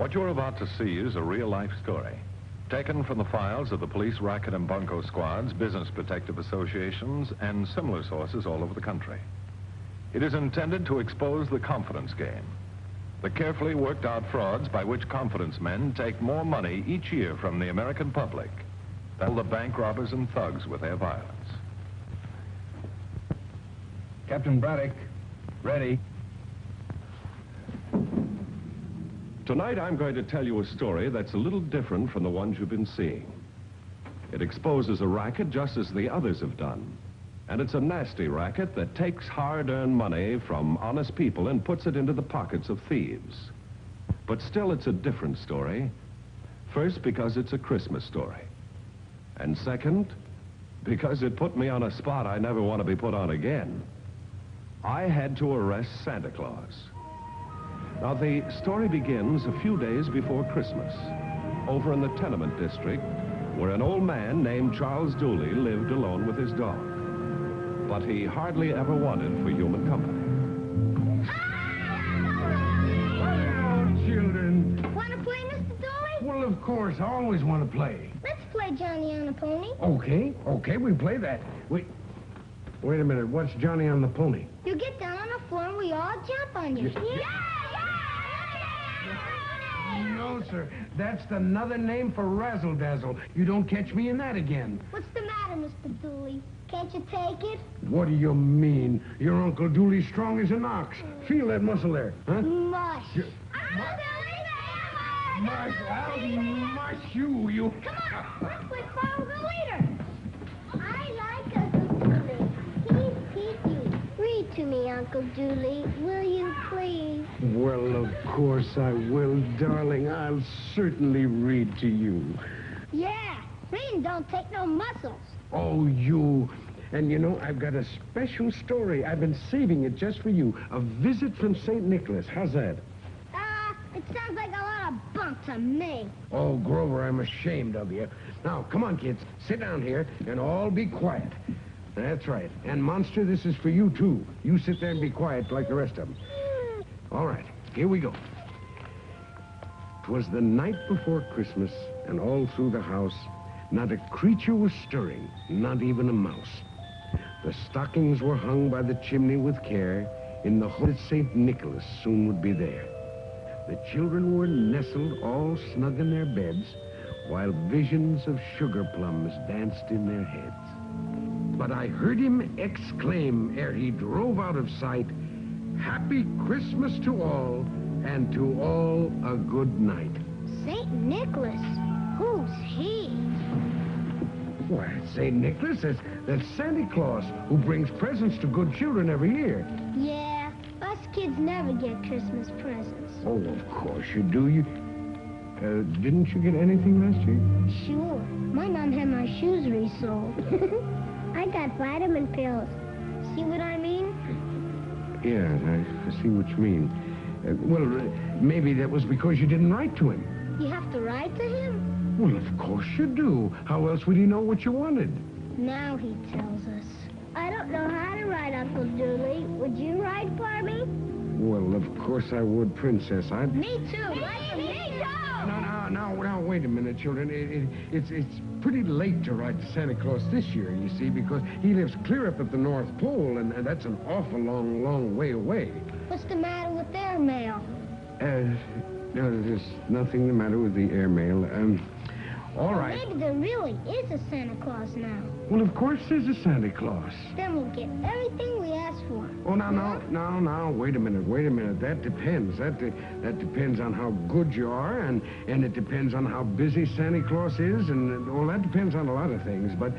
What you're about to see is a real-life story, taken from the files of the police racket and bunco squads, business protective associations, and similar sources all over the country. It is intended to expose the confidence game, the carefully worked out frauds by which confidence men take more money each year from the American public than the bank robbers and thugs with their violence. Captain Braddock, ready. Tonight I'm going to tell you a story that's a little different from the ones you've been seeing. It exposes a racket just as the others have done. And it's a nasty racket that takes hard-earned money from honest people and puts it into the pockets of thieves. But still, it's a different story. First, because it's a Christmas story. And second, because it put me on a spot I never want to be put on again. I had to arrest Santa Claus. Now, the story begins a few days before Christmas, over in the tenement district, where an old man named Charles Dooley lived alone with his dog. But he hardly ever wanted for human company. Hello, children. Want to play, Mr. Dooley? Well, of course, I always want to play. Let's play Johnny on a Pony. Okay, we play that. Wait a minute, what's Johnny on the Pony? You get down on the floor and we all jump on you. No, sir. That's another name for razzle-dazzle. You don't catch me in that again. What's the matter, Mr. Dooley? Can't you take it? What do you mean? Your Uncle Dooley's strong as an ox. Feel that muscle there, huh? Mush. Mush, I'll mush you. Come on, let's play follow the leader. I like Uncle Dooley. He's peaky. Read to me, Uncle Dooley. Will you, please? Well, of course I will, darling. I'll certainly read to you. Yeah, reading don't take no muscles. Oh, you. And you know, I've got a special story. I've been saving it just for you. A visit from St. Nicholas. How's that? It sounds like a lot of bunk to me. Oh, Grover, I'm ashamed of you. Now, come on, kids. Sit down here and all be quiet. That's right. And, Monster, this is for you, too. You sit there and be quiet like the rest of them. All right, here we go. 'Twas the night before Christmas, and all through the house, not a creature was stirring, not even a mouse. The stockings were hung by the chimney with care, in the hope that St. Nicholas soon would be there. The children were nestled all snug in their beds, while visions of sugar plums danced in their heads. But I heard him exclaim ere he drove out of sight, "Happy Christmas to all, and to all a good night." St. Nicholas? Who's he? Why, St. Nicholas, that's Santa Claus, who brings presents to good children every year. Yeah, us kids never get Christmas presents. Oh, of course you do. Didn't you get anything last year? Sure. My mom had my shoes resoled. I got vitamin pills. See what I mean? Yeah, I see what you mean. Maybe that was because you didn't write to him. You have to write to him? Well, of course you do. How else would he know what you wanted? Now he tells us. I don't know how to write, Uncle Dooley. Would you write for me? Well, of course I would, Princess. Me too. Me too. Now, wait a minute, children. It's pretty late to write to Santa Claus this year, you see, because he lives clear up at the North Pole, and that's an awful long way away. What's the matter with their mail? No, there's nothing the matter with the airmail. All right. Maybe there really is a Santa Claus now. Well, of course there's a Santa Claus. Then we'll get everything we ask for. Oh, now, wait a minute. That depends. That depends on how good you are, and it depends on how busy Santa Claus is, and, well, that depends on a lot of things. But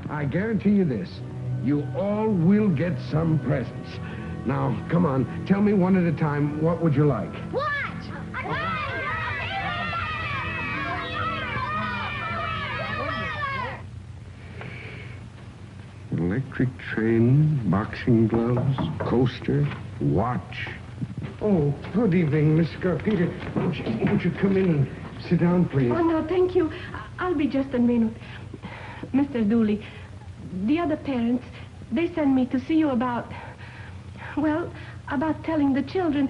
I guarantee you this. You all will get some presents. Now, come on, tell me one at a time, what would you like? What? Electric train, boxing gloves, coaster, watch. Oh, good evening, Miss Scarpita. Won't you come in and sit down, please? Oh, no, thank you. I'll be just a minute. Mr. Dooley, the other parents, they sent me to see you about telling the children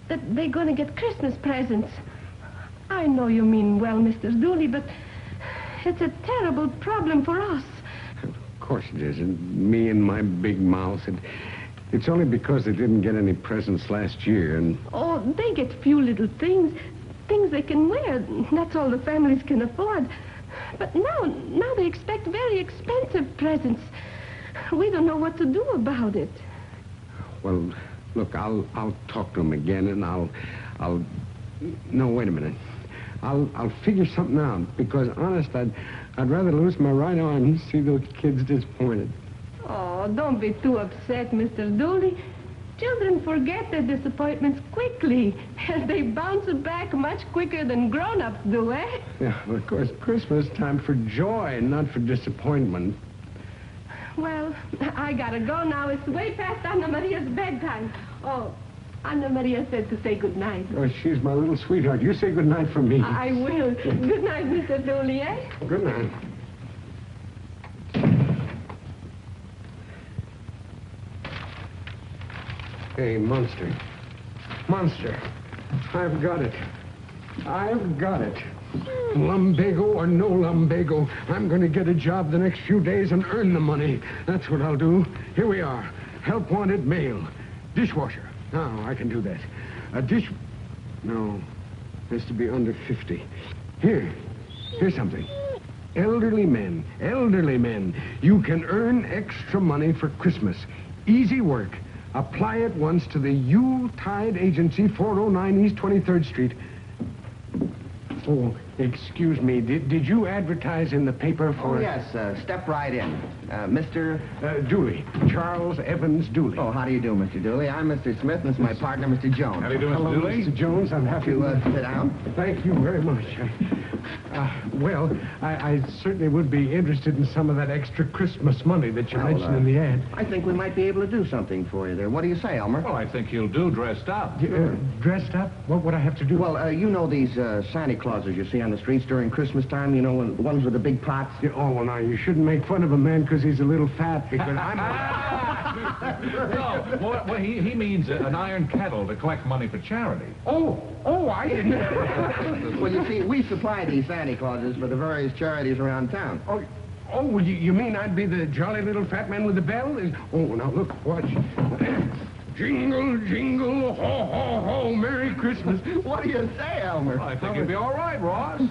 that they're going to get Christmas presents. I know you mean well, Mr. Dooley, but it's a terrible problem for us. Of course it isn't. Me and my big mouth. It's only because they didn't get any presents last year, and... Oh, they get few little things they can wear. That's all the families can afford. But now they expect very expensive presents. We don't know what to do about it. Well, look, I'll talk to them again, and I'll... No, wait a minute. I'll figure something out, because, honest, I'd rather lose my right arm than see those kids disappointed. Oh, don't be too upset, Mr. Dooley. Children forget their disappointments quickly, and they bounce back much quicker than grown-ups do, eh? Yeah, well, of course, Christmas time for joy, not for disappointment. Well, I gotta go now. It's way past Anna Maria's bedtime. Oh, Anna Maria said to say good night. Oh, she's my little sweetheart. You say good night for me. I will. Good night, Mr. Dooley, eh? Good night. Hey, Monster. Monster. I've got it. I've got it. Lumbago or no lumbago, I'm going to get a job the next few days and earn the money. That's what I'll do. Here we are. Help wanted mail. Dishwasher. No, I can do that. A dish... No. Has to be under 50. Here's something. Elderly men. You can earn extra money for Christmas. Easy work. Apply at once to the Yuletide Agency, 409 East 23rd Street. Oh, excuse me. Did you advertise in the paper for... Oh, yes. Step right in. Mr... Dooley. Charles Evans Dooley. Oh, how do you do, Mr. Dooley? I'm Mr. Smith, and this is my partner, Mr. Jones. How do you do, Mr. Hello, Dooley? Mr. Jones. I'm happy You sit down. Thank you very much. Well, I certainly would be interested in some of that extra Christmas money that you mentioned in the ad. I think we might be able to do something for you there. What do you say, Elmer? Well, I think he'll do dressed up. Dressed up? What would I have to do? Well, you know these Santa Clauses you see on the streets during Christmas time? You know, the ones with the big pots? Oh, well, now, you shouldn't make fun of a man because he's a little fat, because I'm... No, well, he means an iron kettle to collect money for charity. Oh, I didn't... Well, you see, we supply these Santa Clauses for the various charities around town. Oh, well, you mean I'd be the jolly little fat man with the bell? Oh, now, look, watch. Jingle, jingle, ho, ho, ho, Merry Christmas. What do you say, Elmer? I think you'll be all right, Ross.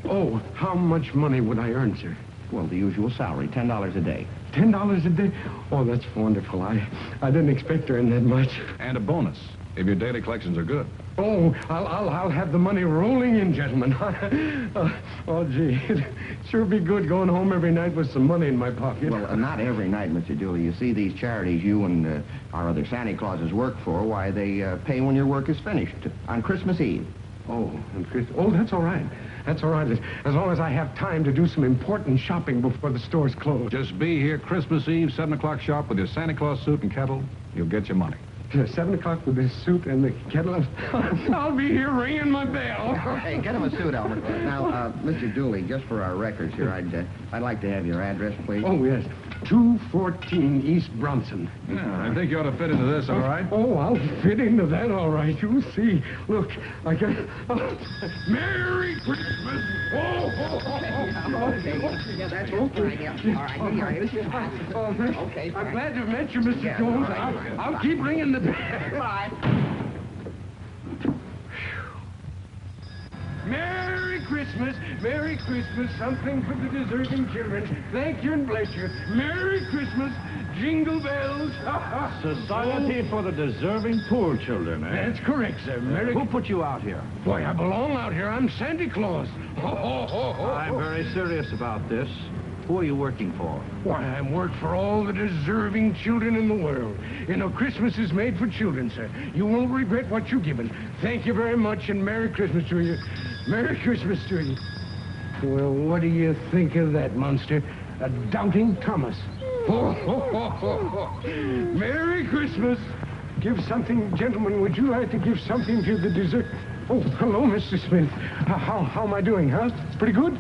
Oh, how much money would I earn, sir? Well, the usual salary, $10 a day. $10 a day? Oh, that's wonderful. I didn't expect to earn that much. And a bonus, if your daily collections are good. Oh, I'll have the money rolling in, gentlemen. Oh, gee, it'd sure be good going home every night with some money in my pocket. Well, not every night, Mr. Dooley. You see, these charities you and our other Santa Clauses work for, why, they pay when your work is finished, on Christmas Eve. Oh, that's all right. That's all right, as long as I have time to do some important shopping before the stores close. Just be here Christmas Eve, 7 o'clock sharp with your Santa Claus suit and kettle. You'll get your money. 7 o'clock with this suit and the kettle. I'll be here ringing my bell. Hey, get him a suit, Elmer. Now, Mr. Dooley, just for our records here, I'd like to have your address, please. Oh, yes. 214 East Bronson. Yeah, I think you ought to fit into this, all right? Oh, I'll fit into that, all right. You'll see. Look, I got... Merry Christmas! Okay. Yeah, that's okay. Yeah. All right, here, here's your Okay, I'm glad to have met you, Mr. Jones. Right. I'll keep ringing the bell. Bye. Merry Christmas, Merry Christmas, something for the deserving children. Thank you and bless you. Merry Christmas, jingle bells. Society for the Deserving Poor Children, eh? That's correct, sir. Who put you out here? Why, I belong out here. I'm Santa Claus. I'm very serious about this. Who are you working for? Why, I work for all the deserving children in the world. You know, Christmas is made for children, sir. You won't regret what you've given. Thank you very much, and Merry Christmas to you. Merry Christmas to you. Well, what do you think of that, monster? A doubting Thomas. Merry Christmas. Give something, gentlemen, would you like to give something to the dessert? Oh, hello, Mr. Smith. How am I doing, huh? Pretty good?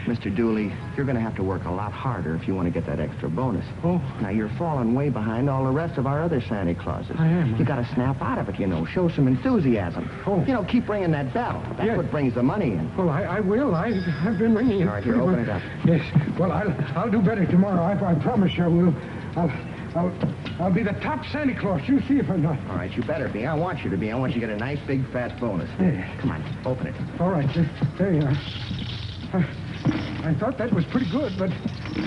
Mr. Dooley, you're going to have to work a lot harder if you want to get that extra bonus. Oh. Now, you're falling way behind all the rest of our other Santa Clauses. I am. You got to snap out of it, you know. Show some enthusiasm. Oh. You know, keep ringing that bell. That's what brings the money in. Well, I will. I've been ringing it. All right, here, open it up. Yes. Well, I'll do better tomorrow. I promise you I will. I'll be the top Santa Claus. You see if I'm not. All right, you better be. I want you to be. I want you to get a nice, big, fat bonus. Yeah. Come on, open it. All right. There you are. I thought that was pretty good, but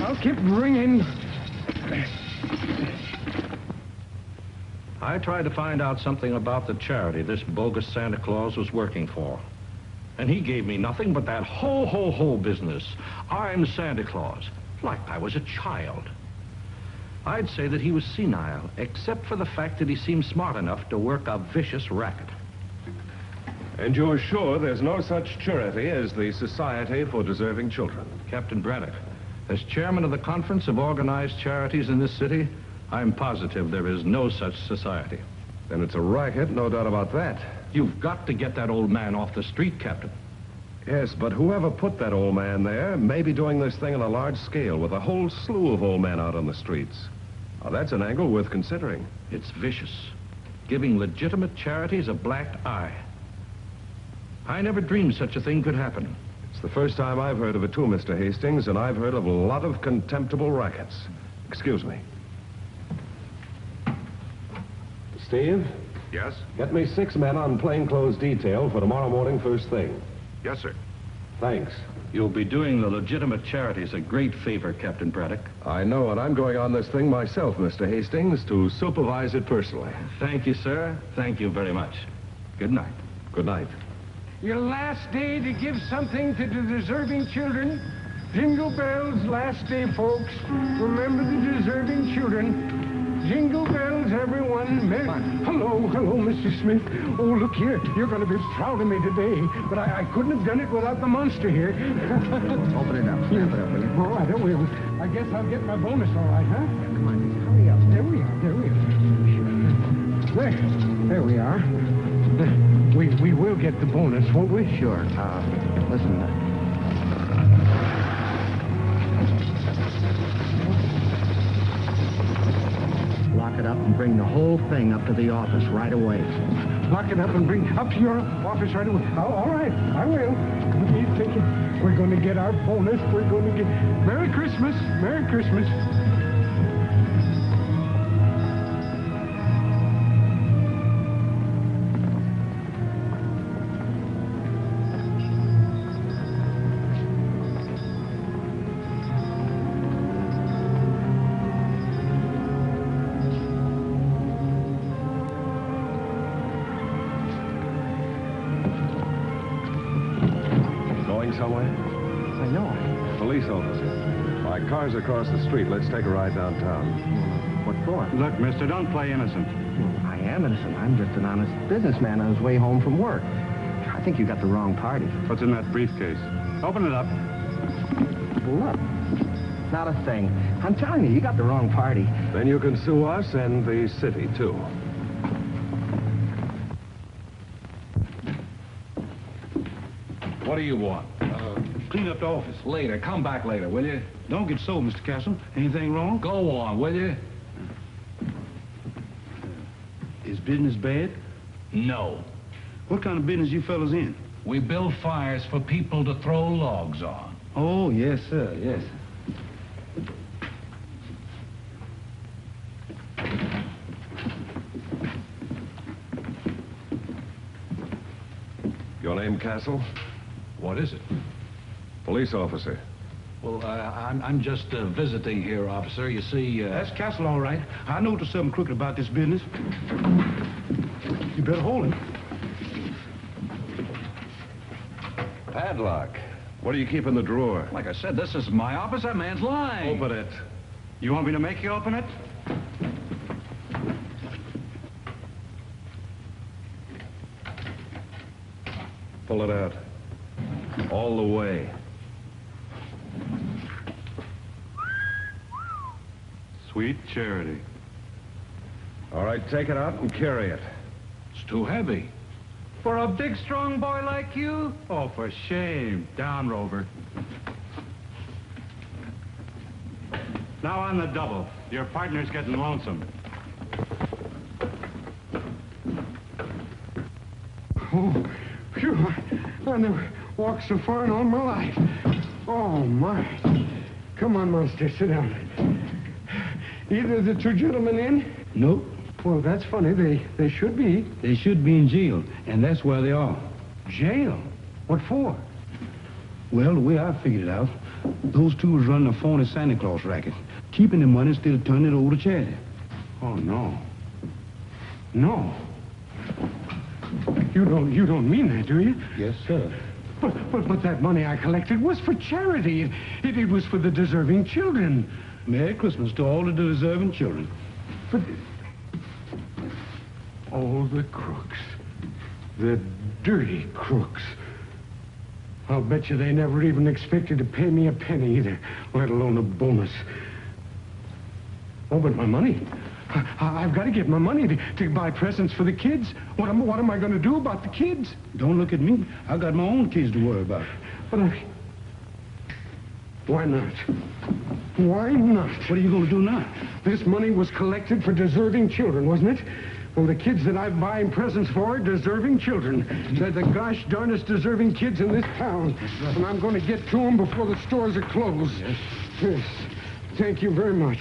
I'll keep ringing. I tried to find out something about the charity this bogus Santa Claus was working for. And he gave me nothing but that ho business. I'm Santa Claus, like I was a child. I'd say that he was senile, except for the fact that he seemed smart enough to work a vicious racket. And you're sure there's no such charity as the Society for Deserving Children? Captain Braddock, as chairman of the Conference of Organized Charities in this city, I'm positive there is no such society. Then it's a racket, no doubt about that. You've got to get that old man off the street, Captain. Yes, but whoever put that old man there may be doing this thing on a large scale with a whole slew of old men out on the streets. Now, that's an angle worth considering. It's vicious, giving legitimate charities a black eye. I never dreamed such a thing could happen. It's the first time I've heard of it too, Mr. Hastings, and I've heard of a lot of contemptible rackets. Excuse me. Steve? Yes? Get me 6 men on plainclothes detail for tomorrow morning first thing. Yes, sir. Thanks. You'll be doing the legitimate charities a great favor, Captain Braddock. I know, and I'm going on this thing myself, Mr. Hastings, to supervise it personally. Thank you, sir. Thank you very much. Good night. Good night. Your last day to give something to the deserving children. Jingle bells, last day, folks. Remember the deserving children. Jingle bells, everyone. Hello, Mr. Smith. Oh, look here. You're going to be proud of me today. But I couldn't have done it without the monster here. Open it up. Snap it up, will you? All right, I will. I guess I'll get my bonus all right, huh? Yeah, come on, just hurry up. There we are. There we are. We will get the bonus, won't we? Sure. Listen. Lock it up and bring the whole thing up to the office right away. Lock it up and bring up to your office right away. Oh, all right, I will. We're going to get our bonus. We're going to get... Merry Christmas. Merry Christmas. Somewhere? I know. Police officer. My car's across the street. Let's take a ride downtown. What for? Look, mister, don't play innocent. Well, I am innocent. I'm just an honest businessman on his way home from work. I think you got the wrong party. What's in that briefcase? Open it up. Look. Not a thing. I'm telling you got the wrong party. Then you can sue us and the city, too. What do you want? Clean up the office. Later. Come back later, will you? Don't get sold, Mr. Castle. Anything wrong? Go on, will you? Is business bad? No. What kind of business you fellas in? We build fires for people to throw logs on. Oh, yes, sir, yes. Your name, Castle? What is it? Police officer. Well, I'm just visiting here, officer. You see, That's Castle, all right. I noticed something crooked about this business. You better hold him. Padlock. What do you keep in the drawer? like I said, this is my office. That man's lying. Open it. You want me to make you open it? Pull it out. All the way. Sweet charity. All right, take it out and carry it. It's too heavy. For a big, strong boy like you? Oh, for shame. Down, Rover. Now on the double. Your partner's getting lonesome. Oh, phew. I never walked so far in all my life. Oh, my. Come on, Monster, sit down. Either of the two gentlemen in? Nope. Well, that's funny. They should be. They should be in jail, and that's where they are. Jail? What for? Well, the way I figured it out, those two was running a phony Santa Claus racket, keeping the money instead of turning it over to charity. Oh, no. No. You don't mean that, do you? Yes, sir. But that money I collected was for charity. It was for the deserving children. Merry Christmas to all the deserving children. But... oh, the crooks. The dirty crooks. I'll bet you they never even expected to pay me a penny either, let alone a bonus. Oh, but my money. I've got to get my money to buy presents for the kids. What am I going to do about the kids? Don't look at me. I got my own kids to worry about. But why not? Why not? What are you going to do now? This money was collected for deserving children, wasn't it? Well, the kids that I'm buying presents for are deserving children. They're the gosh darnest deserving kids in this town. Right. And I'm going to get to them before the stores are closed. Yes. Thank you very much.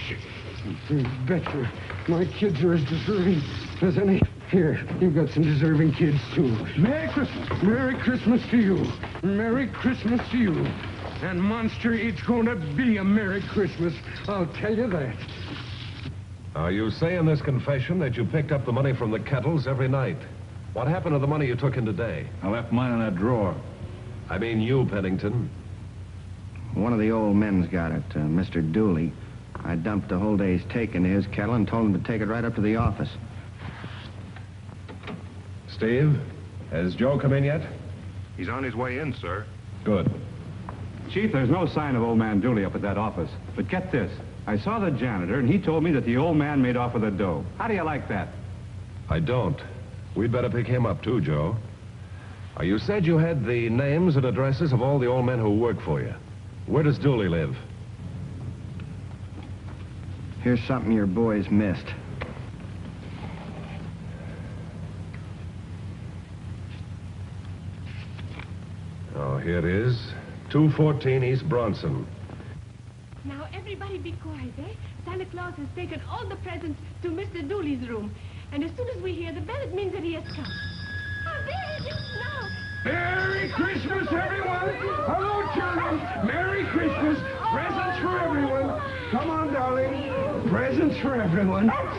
Betcha. My kids are as deserving as any. Here, you've got some deserving kids, too. Merry Christmas. Merry Christmas to you. Merry Christmas to you. And, Monster, it's going to be a Merry Christmas. I'll tell you that. Now, you say in this confession that you picked up the money from the kettles every night. What happened to the money you took in today? I left mine in that drawer. I mean you, Pennington. One of the old men's got it, Mr. Dooley. I dumped the whole day's take into his kettle and told him to take it right up to the office. Steve, has Joe come in yet? He's on his way in, sir. Good. Chief, there's no sign of old man Dooley up at that office. But get this. I saw the janitor, and he told me that the old man made off with the dough. How do you like that? I don't. We'd better pick him up, too, Joe. You said you had the names and addresses of all the old men who work for you. Where does Dooley live? Here's something your boys missed. Oh, here it is. 214 East Bronson. Now, everybody be quiet, eh? Santa Claus has taken all the presents to Mr. Dooley's room. And as soon as we hear the bell, it means that he has come. Oh, there it is now. Merry Christmas, everyone! Hello, children! Merry Christmas! Presents for everyone! Come on, darling. Presents for everyone. Where's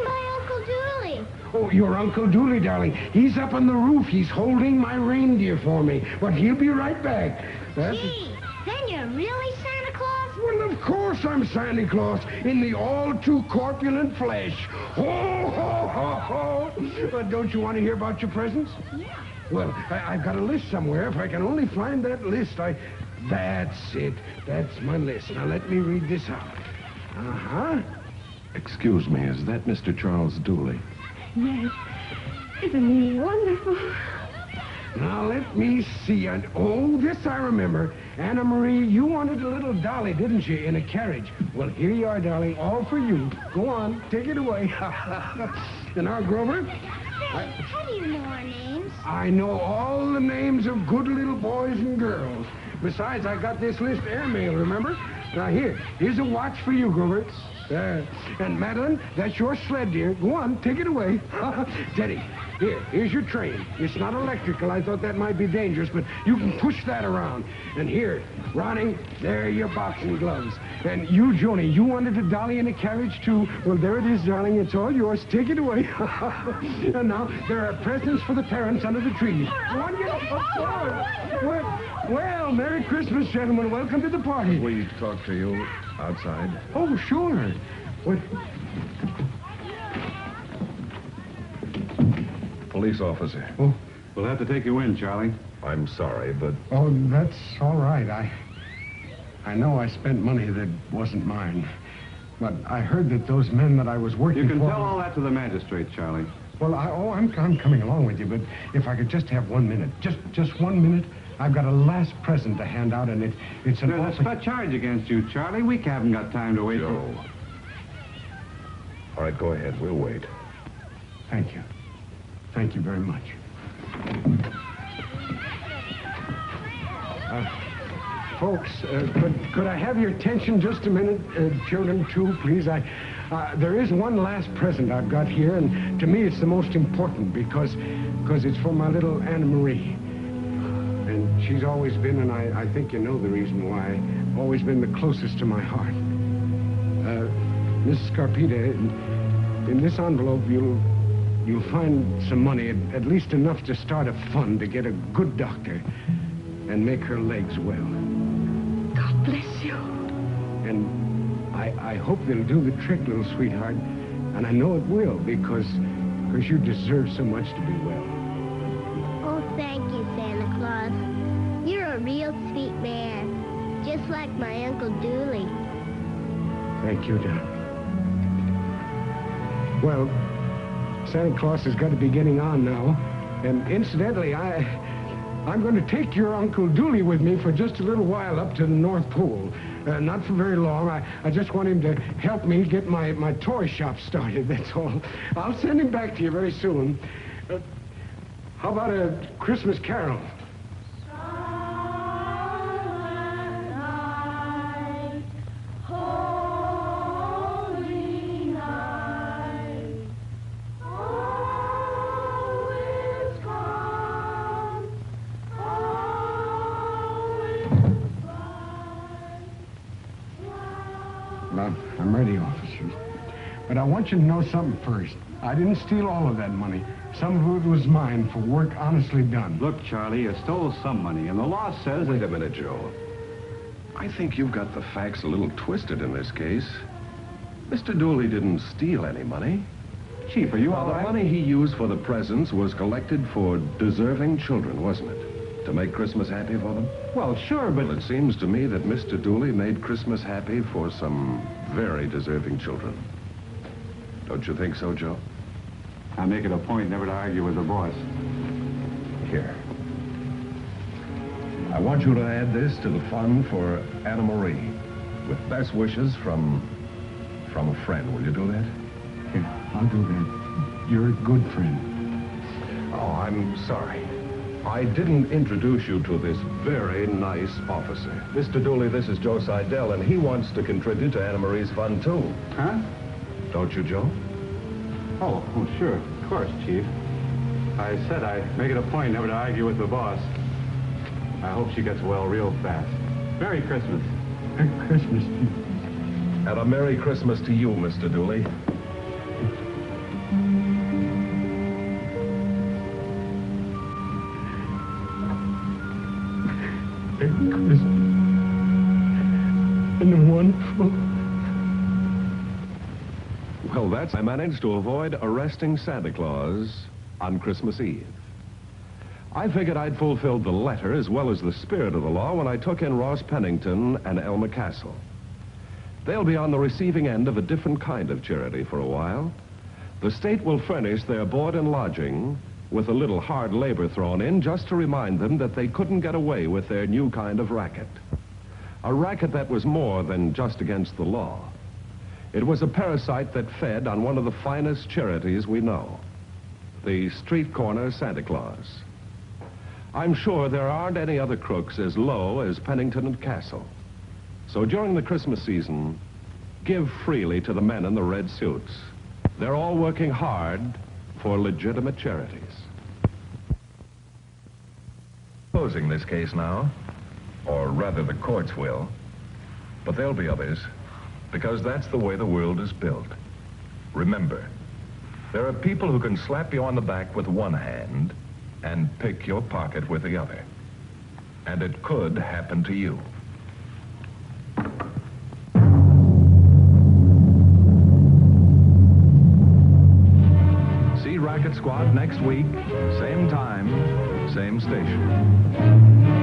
my Uncle Dooley? Oh, your Uncle Dooley, darling. He's up on the roof. He's holding my reindeer for me. But he'll be right back. Gee, then you're really Santa Claus? Well, of course I'm Santa Claus in the all-too-corpulent flesh. Ho, ho, ho, ho! Don't you want to hear about your presents? Yeah. Well, I've got a list somewhere. If I can only find that list, That's it. That's my list. Now, let me read this out. Uh-huh. Excuse me, is that Mr. Charles Dooley? Yes. Isn't he wonderful? Now, let me see. This I remember. Anna Marie, you wanted a little dolly, didn't you, in a carriage? Well, here you are, darling, all for you. Go on, take it away. And now, Grover? How do you know our names? I know all the names of good little boys and girls. Besides, I got this list airmail, remember? Now, here's a watch for you, Grover. And Madeline, that's your sled, dear. Go on, take it away. Teddy, here's your train. It's not electrical. I thought that might be dangerous, but you can push that around. And here, Ronnie, there are your boxing gloves. And you, Joni, you wanted a dolly in a carriage, too. Well, there it is, darling. It's all yours. Take it away. And now, there are presents for the parents under the tree. Go on, get up. Well, Merry Christmas, gentlemen. Welcome to the party. We talk to you outside. Oh, sure. What? Police officer. Oh, We'll have to take you in, Charlie. I'm sorry, but oh, that's all right. I know I spent money that wasn't mine. But I heard that those men that I was working You for... can tell all that to the magistrate, Charlie. Well, I'm coming along with you, but if I could just have 1 minute. Just 1 minute. I've got a last present to hand out, and it's an There's a spot charge against you, Charlie. We haven't got time to wait. Joe. All right, go ahead. We'll wait. Thank you. Thank you very much. Folks, could I have your attention just a minute? Children, too, please. There is one last present I've got here, and to me it's the most important because it's for my little Anna Marie. And she's always been, and I think you know the reason why, always been the closest to my heart. Mrs. Scarpita, in this envelope you'll find some money, at least enough to start a fund to get a good doctor and make her legs well. God bless you. And I hope they'll do the trick, little sweetheart. And I know it will, because you deserve so much to be well. Oh, thank you, Santa Claus. You're a real sweet man, just like my Uncle Dooley. Thank you, John. Well, Santa Claus has got to be getting on now. And incidentally, I'm going to take your Uncle Dooley with me for just a little while up to the North Pole. Not for very long. I just want him to help me get my toy shop started, that's all. I'll send him back to you very soon. How about a Christmas carol? I'm ready, officers. But I want you to know something first. I didn't steal all of that money. Some of it was mine for work honestly done. Look, Charlie, you stole some money, and the law says... Wait a minute, Joe. I think you've got the facts a little twisted in this case. Mr. Dooley didn't steal any money. Chief, are you all right? The money he used for the presents was collected for deserving children, wasn't it? To make Christmas happy for them? Well, sure, but... Well, it seems to me that Mr. Dooley made Christmas happy for some very deserving children. Don't you think so, Joe? I make it a point never to argue with the boss. Here. I want you to add this to the fund for Anna Marie, with best wishes from a friend. Will you do that? Here, I'll do that. You're a good friend. Oh, I'm sorry. I didn't introduce you to this very nice officer. Mr. Dooley, this is Joe Seidel, and he wants to contribute to Anna Marie's fund, too. Huh? Don't you, Joe? Oh, sure. Of course, Chief. I said I'd make it a point never to argue with the boss. I hope she gets well real fast. Merry Christmas. Merry Christmas, Chief. And a Merry Christmas to you, Mr. Dooley. Merry Christmas. And a wonderful... Well, I managed to avoid arresting Santa Claus on Christmas Eve. I figured I'd fulfilled the letter as well as the spirit of the law when I took in Ross Pennington and Elma Castle. They'll be on the receiving end of a different kind of charity for a while. The state will furnish their board and lodging with a little hard labor thrown in just to remind them that they couldn't get away with their new kind of racket. A racket that was more than just against the law. It was a parasite that fed on one of the finest charities we know, the street corner Santa Claus. I'm sure there aren't any other crooks as low as Pennington and Castle. So during the Christmas season, give freely to the men in the red suits. They're all working hard for legitimate charities. Closing this case now, or rather the courts will, but there'll be others. Because that's the way the world is built. Remember, there are people who can slap you on the back with one hand and pick your pocket with the other. And it could happen to you. See Racket Squad next week, same time, same station.